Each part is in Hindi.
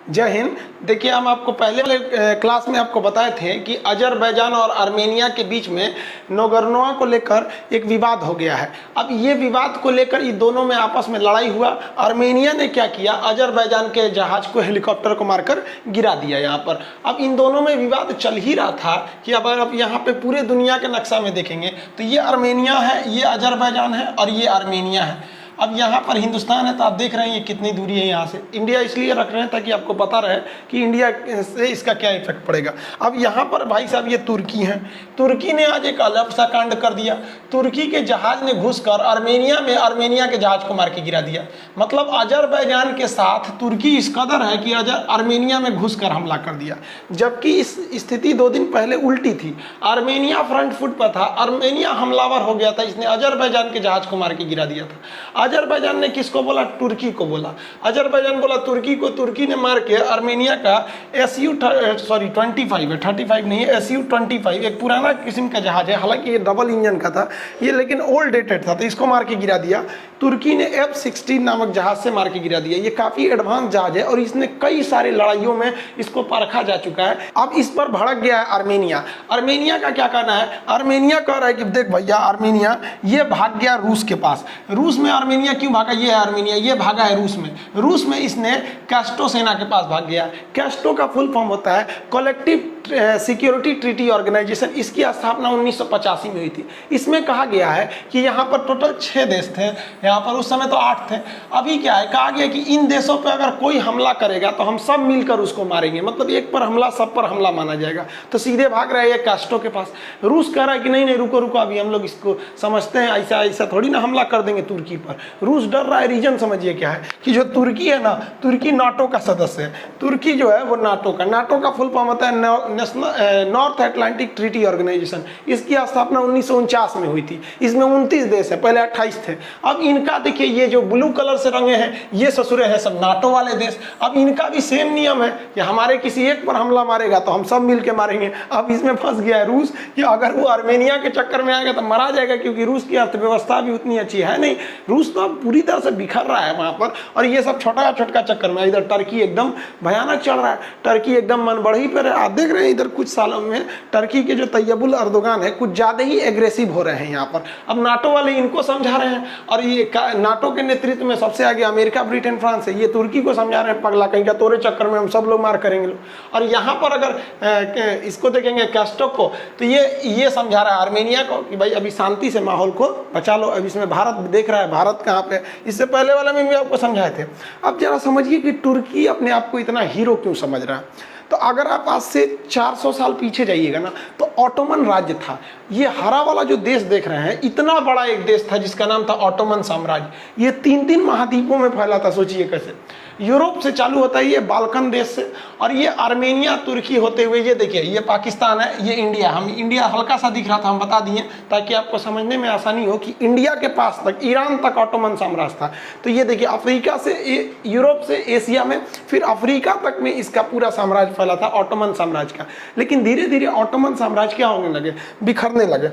जय हिंद। देखिए, हम आपको पहले वाले क्लास में आपको बताए थे कि अजरबैजान और आर्मेनिया के बीच में नोगोर्नो को लेकर एक विवाद हो गया है। अब ये विवाद को लेकर इन दोनों में आपस में लड़ाई हुआ। आर्मेनिया ने क्या किया, अजरबैजान के जहाज को, हेलीकॉप्टर को मारकर गिरा दिया यहाँ पर। अब इन दोनों में विवाद चल ही रहा था कि अब आप यहाँ पे पूरे दुनिया के नक्शा में देखेंगे तो ये आर्मेनिया है, ये अजरबैजान है और ये आर्मेनिया है। अब यहाँ पर हिंदुस्तान है तो आप देख रहे हैं ये कितनी दूरी है यहाँ से। इंडिया इसलिए रख रहे हैं ताकि आपको पता रहे कि इंडिया से इसका क्या इफेक्ट पड़ेगा। अब यहाँ पर भाई साहब ये तुर्की हैं। तुर्की ने आज एक अलग सा कांड कर दिया। तुर्की के जहाज ने घुसकर आर्मेनिया में आर्मेनिया के जहाज को मार के गिरा दिया। मतलब अजरबैजान के साथ तुर्की इस कदर है कि आर्मेनिया में घुसकर हमला कर दिया, जबकि इस स्थिति 2 दिन पहले उल्टी थी। आर्मेनिया फ्रंट फुट पर था, आर्मेनिया हमलावर हो गया था, इसने अजरबैजान के जहाज को मार के गिरा दिया था। अजरबैजान ने किसको बोला? तुर्की को बोला। अजरबैजान बोला तुर्की को, तुर्की ने मार के आर्मेनिया का SU-25 है, 35 नहीं है, SU-25 एक पुराना किस्म का जहाज है, हालांकि ये डबल इंजन का था ये, लेकिन ओल्ड डेटेड था, तो इसको मार के गिरा दिया। तुर्की ने F-16 नामक जहाज से मार के गिरा दिया। ये काफ़ी एडवांस जहाज है और इसने कई सारे लड़ाइयों में इसको परखा जा चुका है। अब इस पर भड़क गया है आर्मेनिया। आर्मेनिया का क्या कहना है? आर्मेनिया कह रहा है कि देख भैया, आर्मेनिया ये भाग गया रूस के पास। रूस में आर्मेनिया क्यों भागा? ये है आर्मेनिया, ये भागा है रूस में। रूस में इसने कैस्ट्रो सेना के पास भाग गया। कैस्ट्रो का फुल फॉर्म होता है कलेक्टिव सिक्योरिटी ट्रीटी ऑर्गेनाइजेशन। इसकी स्थापना 1985 में हुई थी। इसमें कहा गया है कि यहाँ पर टोटल 6 देश थे, यहाँ पर उस समय तो 8 थे। अभी क्या है, कहा गया कि इन देशों पर अगर कोई हमला करेगा तो हम सब मिलकर उसको मारेंगे। मतलब एक पर हमला सब पर हमला माना जाएगा। तो सीधे भाग रहा है ये कैस्ट्रो के पास। रूस कह रहा है कि नहीं नहीं, रुको रुको, अभी हम लोग इसको समझते हैं, ऐसा ऐसा थोड़ी ना हमला कर देंगे तुर्की पर। रूस डर रहा है। रीजन समझिए क्या है कि जो तुर्की है ना, तुर्की नाटो का सदस्य है। तुर्की जो है वो नाटो का फुल फॉर्म होता है नॉर्थ अटलांटिक ट्रीटी ऑर्गेनाइजेशन। इसकी स्थापना 1949 में हुई थी। इसमें 29 देश है, पहले 28 थे। अब इनका देखिए, ये जो ब्लू कलर से रंगे हैं ये ससुरे हैं सब नाटो वाले देश। अब इनका भी सेम नियम है कि हमारे किसी एक पर हमला मारेगा तो हम सब मिलकर मारेंगे। अब इसमें फंस गया है रूस कि अगर वो आर्मेनिया के चक्कर में आएगा तो मरा जाएगा, क्योंकि रूस की अर्थव्यवस्था भी उतनी अच्छी है नहीं। रूस तो अब पूरी तरह से बिखर रहा है वहां पर, और ये सब छोटा छोटा चक्कर में। इधर टर्की एकदम भयानक चल रहा है, टर्की एकदम मन बढ़ी पर है। आप देख रहे हैं इधर कुछ सालों में टर्की के जो तैयबुल अर्दोगान है कुछ ज्यादा ही एग्रेसिव हो रहे हैं यहाँ पर। अब नाटो वाले इनको समझा रहे हैं, और ये नाटो के नेतृत्व में सबसे आगे अमेरिका, ब्रिटेन, फ्रांस है। ये तुर्की को समझा रहे हैं, पगला कहीं का तोरे चक्कर में हम सब लोग मार करेंगे। और यहाँ पर अगर इसको देखेंगे कैस्ट्रो को, तो ये समझा रहा है आर्मेनिया को कि भाई अभी शांति से माहौल को बचा लो। अब इसमें भारत देख रहा है, भारत कहाँ पे, इससे पहले वाले में भी आपको समझाए थे। अब जरा समझिए कि तुर्की अपने आप को इतना हीरो क्यों समझ रहा है। तो अगर आप आज से 400 साल पीछे जाइएगा ना, तो ऑटोमन राज्य था। ये हरा वाला जो देश देख रहे हैं, इतना बड़ा एक देश था जिसका नाम था ऑटोमन साम्राज्य। ये 3 महाद्वीपों में फैला था। सोचिए कैसे, यूरोप से चालू होता है ये बाल्कन देश से, और ये आर्मेनिया, तुर्की होते हुए ये देखिए ये पाकिस्तान है, ये इंडिया। हम इंडिया हल्का सा दिख रहा था, हम बता दिए ताकि आपको समझने में आसानी हो कि इंडिया के पास तक, ईरान तक ऑटोमन साम्राज्य था। तो ये देखिए अफ्रीका से, यूरोप से एशिया में, फिर अफ्रीका तक में इसका पूरा साम्राज्य फैला था ऑटोमन साम्राज्य का। लेकिन धीरे धीरे ऑटोमन साम्राज्य क्या होने लगे, बिखरने लगे।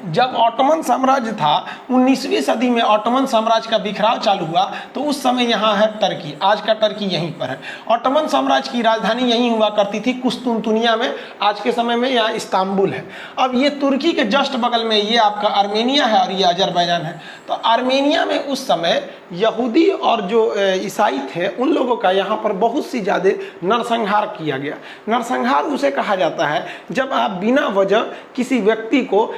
जब ऑटोमन साम्राज्य था 19वीं सदी में, ऑटोमन साम्राज्य का बिखराव चालू हुआ, तो उस समय यहाँ है टर्की। आज का टर्की यहीं पर है। ऑटोमन साम्राज्य की राजधानी यहीं हुआ करती थी, कुस्तुनतुनिया में। आज के समय में यहाँ इस्तांबुल है। अब ये तुर्की के जस्ट बगल में ये आपका आर्मेनिया है और ये अजरबैजान है। तो आर्मेनिया में उस समय यहूदी और जो ईसाई थे उन लोगों का यहाँ पर बहुत सी ज़्यादा नरसंहार किया गया। नरसंहार उसे कहा जाता है जब आप बिना वजह किसी व्यक्ति को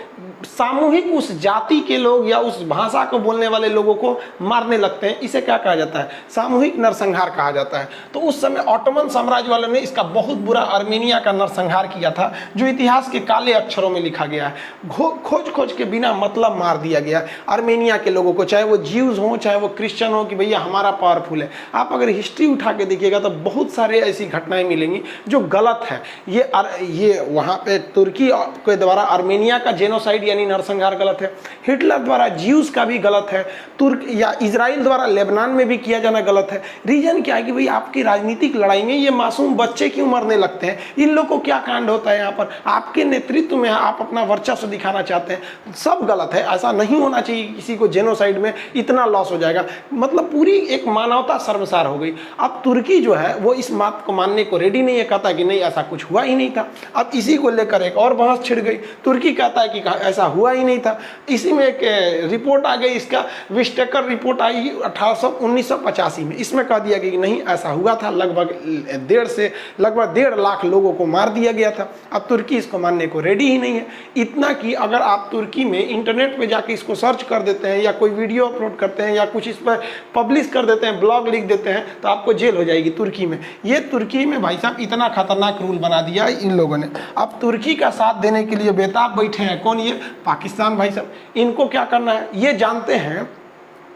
सामूहिक, उस जाति के लोग या उस भाषा को बोलने वाले लोगों को मारने लगते हैं। इसे क्या कहा जाता है? सामूहिक नरसंहार कहा जाता है। तो उस समय ऑटोमन साम्राज्य वालों ने इसका बहुत बुरा आर्मेनिया का नरसंहार किया था, जो इतिहास के काले अक्षरों में लिखा गया है। खोज खोज के बिना मतलब मार दिया गया आर्मेनिया के लोगों को, चाहे वो ज्यूज हो चाहे वो क्रिश्चियन हो, कि भैया हमारा पावरफुल है। आप अगर हिस्ट्री उठा के देखिएगा तो बहुत सारे ऐसी घटनाएं मिलेंगी जो गलत है। ये वहाँ पे तुर्की के द्वारा आर्मेनिया का जेनोसाइड या यानी नरसंहार गलत है, हिटलर द्वारा ज्यूज का भी गलत है, तुर्क या इजराइल द्वारा लेबनान में भी किया जाना गलत है। रीजन क्या है कि भाई आपकी राजनीतिक लड़ाई में ये मासूम बच्चे क्यों मरने लगते हैं, इन लोग को क्या कांड होता है यहाँ पर, आपके नेतृत्व में आप अपना वर्चस्व दिखाना चाहते हैं, सब गलत है। ऐसा नहीं होना चाहिए, किसी को जेनोसाइड में इतना लॉस हो जाएगा, मतलब पूरी एक मानवता शर्मसार हो गई। अब तुर्की जो है वो इस बात को मानने को रेडी नहीं है, कहता है कि नहीं ऐसा कुछ हुआ ही नहीं था। अब इसी को लेकर एक और बहस छिड़ गई, तुर्की कहता है कि ऐसा हुआ ही नहीं था। इसी में एक रिपोर्ट आ गई, इसका विस्टेकर रिपोर्ट आई 1985 में, इसमें कह दिया गया कि नहीं ऐसा हुआ था, लगभग 1.5 लाख लोगों को मार दिया गया था। अब तुर्की इसको मानने को रेडी ही नहीं है। इतना कि अगर आप तुर्की में इंटरनेट पे जाके इसको सर्च कर देते हैं या कोई वीडियो अपलोड करते हैं या कुछ इस पर पब्लिश कर देते हैं, ब्लॉग लिख देते हैं, तो आपको जेल हो जाएगी तुर्की में। ये तुर्की में भाई साहब इतना खतरनाक रूल बना दिया इन लोगों ने। अब तुर्की का साथ देने के लिए बेताब बैठे हैं, कौन, ये पाकिस्तान भाई साहब। इनको क्या करना है, ये जानते हैं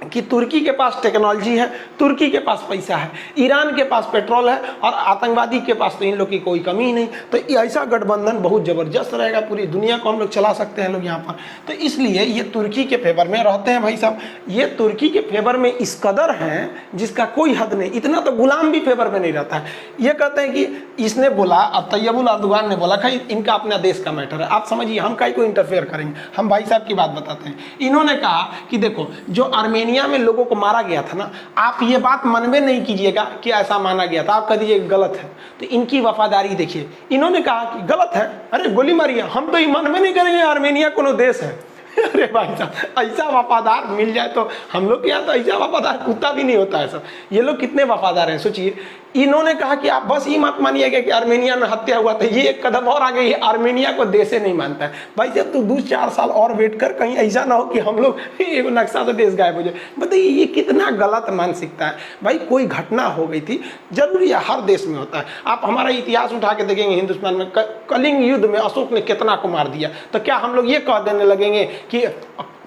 कि तुर्की के पास टेक्नोलॉजी है, तुर्की के पास पैसा है, ईरान के पास पेट्रोल है और आतंकवादी के पास तो इन लोग की कोई कमी ही नहीं। तो ऐसा गठबंधन बहुत ज़बरदस्त रहेगा, पूरी दुनिया को हम लोग चला सकते हैं लोग यहाँ पर। तो इसलिए ये तुर्की के फेवर में रहते हैं भाई साहब। ये तुर्की के फेवर में इस कदर हैं जिसका कोई हद नहीं। इतना तो गुलाम भी फेवर में नहीं रहता है। ये कहते हैं कि इसने बोला, अब तैयबुल अर्दोगान ने बोला कि इनका अपना देश का मैटर है, आप समझिए हम काहे को इंटरफेयर करेंगे। हम भाई साहब की बात बताते हैं। इन्होंने कहा कि देखो जो आर्मेनिया में लोगों को मारा गया था ना, आप ये बात मनबे नहीं कीजिएगा कि ऐसा माना गया था, आप कह दीजिए गलत है। तो इनकी वफादारी देखिए, इन्होंने कहा कि गलत है, अरे गोली मारिए, हम तो ये मनबे नहीं करेंगे आर्मेनिया कोनो देश है। अरे भाई साहब ऐसा वफादार मिल जाए तो हम लोग के यहाँ तो ऐसा वफादार कुत्ता भी नहीं होता है सब। ये लोग कितने वफादार हैं सोचिए। इन्होंने कहा कि आप बस ये मत मानिएगा कि आर्मेनिया में हत्या हुआ था, ये एक कदम और आगे, आर्मेनिया को देश नहीं मानता है। भाई साहब तो 2-4 साल और वेट कर, कहीं ऐसा ना हो कि हम लोग एक नक्शा से देश गायब हो जाए। बताइए ये कितना गलत मानसिकता है। भाई कोई घटना हो गई थी, जरूरी है, हर देश में होता है। आप हमारा इतिहास उठा के देखेंगे, हिंदुस्तान में कलिंग युद्ध में अशोक ने कितना को मार दिया, तो क्या हम लोग ये कह देने लगेंगे कि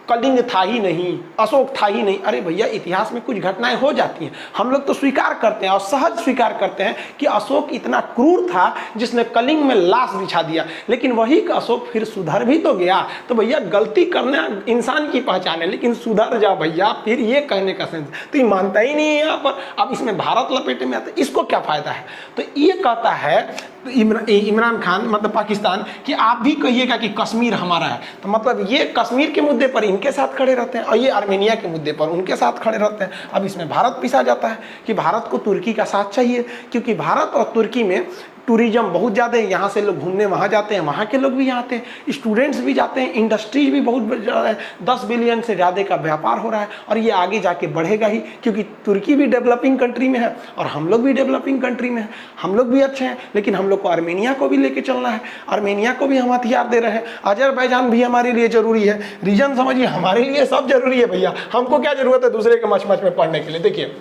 कलिंग था ही नहीं, अशोक था ही नहीं? अरे भैया इतिहास में कुछ घटनाएं हो जाती हैं, हम लोग तो स्वीकार करते हैं और सहज स्वीकार करते हैं कि अशोक इतना क्रूर था जिसने कलिंग में लाश बिछा दिया। लेकिन वही अशोक फिर सुधर भी तो गया। तो भैया गलती करना इंसान की पहचान है, लेकिन सुधर जाओ भैया, फिर ये कहने का सेंस तो ये मानता ही नहीं है यहाँ पर। अब इसमें भारत लपेटे में आता है, इसको क्या फायदा है? तो ये कहता है इमरान खान, मतलब पाकिस्तान, कि आप भी कहिएगा कि कश्मीर हमारा है। तो मतलब ये कश्मीर के मुद्दे पर इनके साथ खड़े रहते हैं और ये आर्मेनिया के मुद्दे पर उनके साथ खड़े रहते हैं। अब इसमें भारत पिसा जाता है कि भारत को तुर्की का साथ चाहिए, क्योंकि भारत और तुर्की में टूरिज्म बहुत ज़्यादा है। यहाँ से लोग घूमने वहाँ जाते हैं, वहाँ के लोग भी आते हैं, स्टूडेंट्स भी जाते हैं, इंडस्ट्रीज भी बहुत ज़्यादा है। 10 बिलियन से ज़्यादा का व्यापार हो रहा है और ये आगे जाके बढ़ेगा ही, क्योंकि तुर्की भी डेवलपिंग कंट्री में है और हम लोग भी डेवलपिंग कंट्री में हैं। हम लोग भी अच्छे हैं, लेकिन हम लोग को आर्मेनिया को भी लेके चलना है। आर्मेनिया को भी हम हथियार दे रहे हैं। अजरबैजान भी हमारे लिए ज़रूरी है। रीजन समझिए, हमारे लिए सब जरूरी है भैया। हमको क्या ज़रूरत है दूसरे के मच में पढ़ने के लिए? देखिए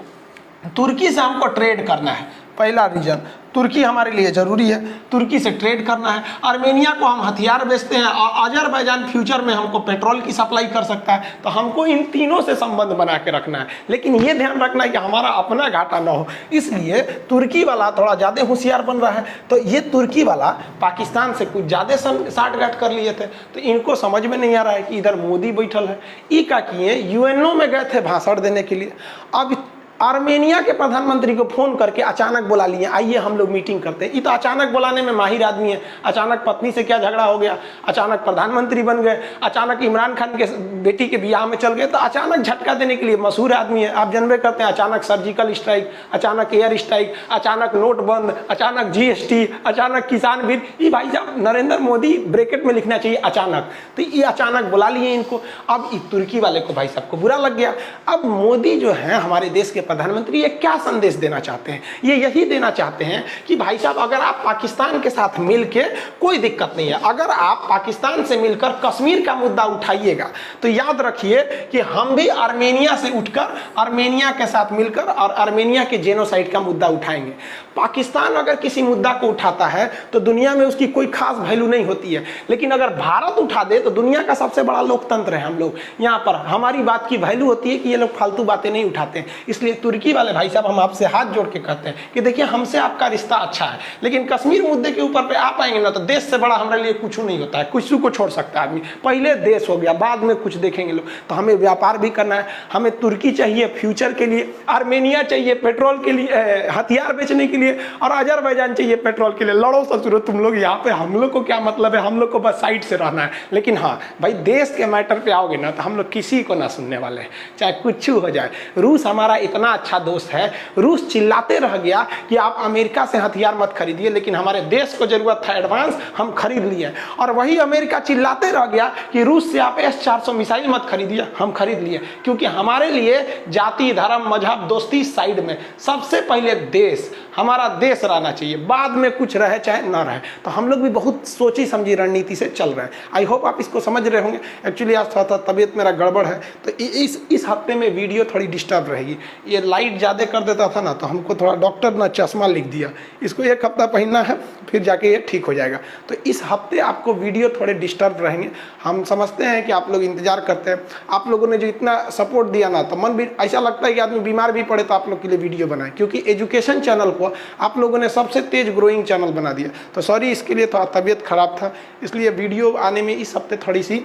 तुर्की से हमको ट्रेड करना है, पहला रीजन। तुर्की हमारे लिए ज़रूरी है, तुर्की से ट्रेड करना है। आर्मेनिया को हम हथियार बेचते हैं और अजरबैजान फ्यूचर में हमको पेट्रोल की सप्लाई कर सकता है। तो हमको इन तीनों से संबंध बना के रखना है, लेकिन ये ध्यान रखना है कि हमारा अपना घाटा ना हो। इसलिए तुर्की वाला थोड़ा ज़्यादा होशियार बन रहा है। तो ये तुर्की वाला पाकिस्तान से कुछ ज़्यादा साठगांठ कर लिए थे, तो इनको समझ में नहीं आ रहा है कि इधर मोदी बैठल है। ई का किए यूएनओ में गए थे भाषण देने के लिए। अब आर्मेनिया के प्रधानमंत्री को फोन करके अचानक बुला लिए, आइए हम लोग मीटिंग करते हैं। ये तो अचानक बुलाने में माहिर आदमी है। अचानक पत्नी से क्या झगड़ा हो गया, अचानक प्रधानमंत्री बन गए, अचानक इमरान खान के बेटी के बियाह में चल गए। तो अचानक झटका देने के लिए मशहूर आदमी है। आप जानबे करते हैं, अचानक सर्जिकल स्ट्राइक, अचानक एयर स्ट्राइक, अचानक नोट बंद, अचानक GST, अचानक किसान बिल। ये भाई साहब नरेंद्र मोदी ब्रैकेट में लिखना चाहिए अचानक। तो ये अचानक बुला लिए इनको। अब तुर्की वाले को भाई साहब को बुरा लग गया। अब मोदी जो है हमारे देश के प्रधानमंत्री, ये क्या संदेश देना चाहते हैं? ये यही देना चाहते हैं कि भाई साहब अगर आप पाकिस्तान के साथ मिलके, कोई दिक्कत नहीं है, अगर आप पाकिस्तान से मिलकर कश्मीर का मुद्दा उठाइएगा तो याद रखिए कि हम भी आर्मेनिया से उठकर आर्मेनिया के साथ मिलकर और आर्मेनिया के जेनोसाइड का मुद्दा उठाएंगे। पाकिस्तान अगर किसी मुद्दा को उठाता है तो दुनिया में उसकी कोई खास वैल्यू नहीं होती है, लेकिन अगर भारत उठा दे तो दुनिया का सबसे बड़ा लोकतंत्र है हम लोग। यहाँ पर हमारी बात की वैल्यू होती है कि ये लोग फालतू बातें नहीं उठाते हैं। इसलिए तुर्की वाले भाई साहब हम आपसे हाथ जोड़ के कहते हैं कि देखिए हमसे आपका रिश्ता अच्छा है, लेकिन कश्मीर मुद्दे के ऊपर पे आप आएंगे ना तो देश से बड़ा हमारे लिए कुछ नहीं होता है। कुछ को छोड़ सकता है आदमी, पहले देश हो गया, बाद में कुछ देखेंगे लोग। तो हमें व्यापार भी करना है, हमें तुर्की चाहिए फ्यूचर के लिए, आर्मेनिया चाहिए पेट्रोल के लिए, हथियार बेचने के लिए, और अजरबैजान चाहिए पेट्रोल के लिए। लड़ो ससुरो तुम लोग यहाँ पे, हम लोग को क्या मतलब है, हम लोग को बस साइड से रहना है। लेकिन हाँ भाई देश के मैटर पे आओगे ना तो हम लोग किसी को ना सुनने वाले हैं, चाहे कुछ हो जाए। रूस हमारा इतना अच्छा दोस्त है, रूस चिल्लाते रह गया कि आप अमेरिका से हथियार मत खरीदिए, लेकिन हमारे देश को जरूरत था एडवांस, हम खरीद लिए। और वही अमेरिका चिल्लाते रह गया कि रूस से आप S-400 मिसाइल मत खरीदिए, हम खरीद लिए। क्योंकि हमारे लिए जाति धर्म मजहब दोस्ती साइड में, सबसे पहले देश, हमारा देश रहना चाहिए, बाद में कुछ रहे चाहे ना रहे। तो हम लोग भी बहुत सोची समझी रणनीति से चल रहे हैं। आई होप आप इसको समझ रहे होंगे। एक्चुअली आज थोड़ा तबीयत मेरा गड़बड़ है, तो इस हफ्ते में वीडियो थोड़ी डिस्टर्ब रहेगी। ये लाइट ज़्यादा कर देता था ना, तो हमको थोड़ा डॉक्टर ना चश्मा लिख दिया, इसको 1 हफ्ता पहनना है, फिर जाके ये ठीक हो जाएगा। तो इस हफ्ते आपको वीडियो थोड़े डिस्टर्ब रहेंगे। हम समझते हैं कि आप लोग इंतजार करते हैं, आप लोगों ने जो इतना सपोर्ट दिया ना, तो मन भी ऐसा लगता है कि आदमी बीमार भी पड़े तो आप लोग के लिए वीडियो बनाए, क्योंकि एजुकेशन चैनल को आप लोगों ने सबसे तेज ग्रोइंग चैनल बना दिया। तो सॉरी इसके लिए, थोड़ा तबीयत खराब था, इसलिए वीडियो आने में इस हफ्ते थोड़ी सी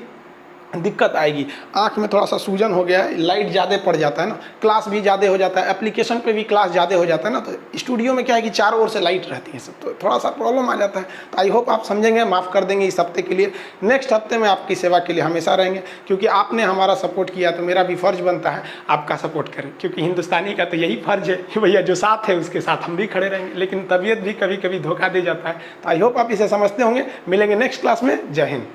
दिक्कत आएगी। आँख में थोड़ा सा सूजन हो गया है, लाइट ज़्यादा पड़ जाता है ना, क्लास भी ज़्यादा हो जाता है, एप्लीकेशन पे भी क्लास ज़्यादा हो जाता है ना, तो स्टूडियो में क्या है कि चारों ओर से लाइट रहती है सब, तो थोड़ा सा प्रॉब्लम आ जाता है। तो आई होप आप समझेंगे, माफ़ कर देंगे इस हफ्ते के लिए। नेक्स्ट हफ्ते में आपकी सेवा के लिए हमेशा रहेंगे, क्योंकि आपने हमारा सपोर्ट किया, तो मेरा भी फ़र्ज़ बनता है आपका सपोर्ट करें, क्योंकि हिंदुस्तानी का तो यही फ़र्ज़ है कि भैया जो साथ है उसके साथ हम भी खड़े रहेंगे। लेकिन तबीयत भी कभी कभी धोखा दे जाता है। तो आई होप आप इसे समझते होंगे। मिलेंगे नेक्स्ट क्लास में। जय हिंद।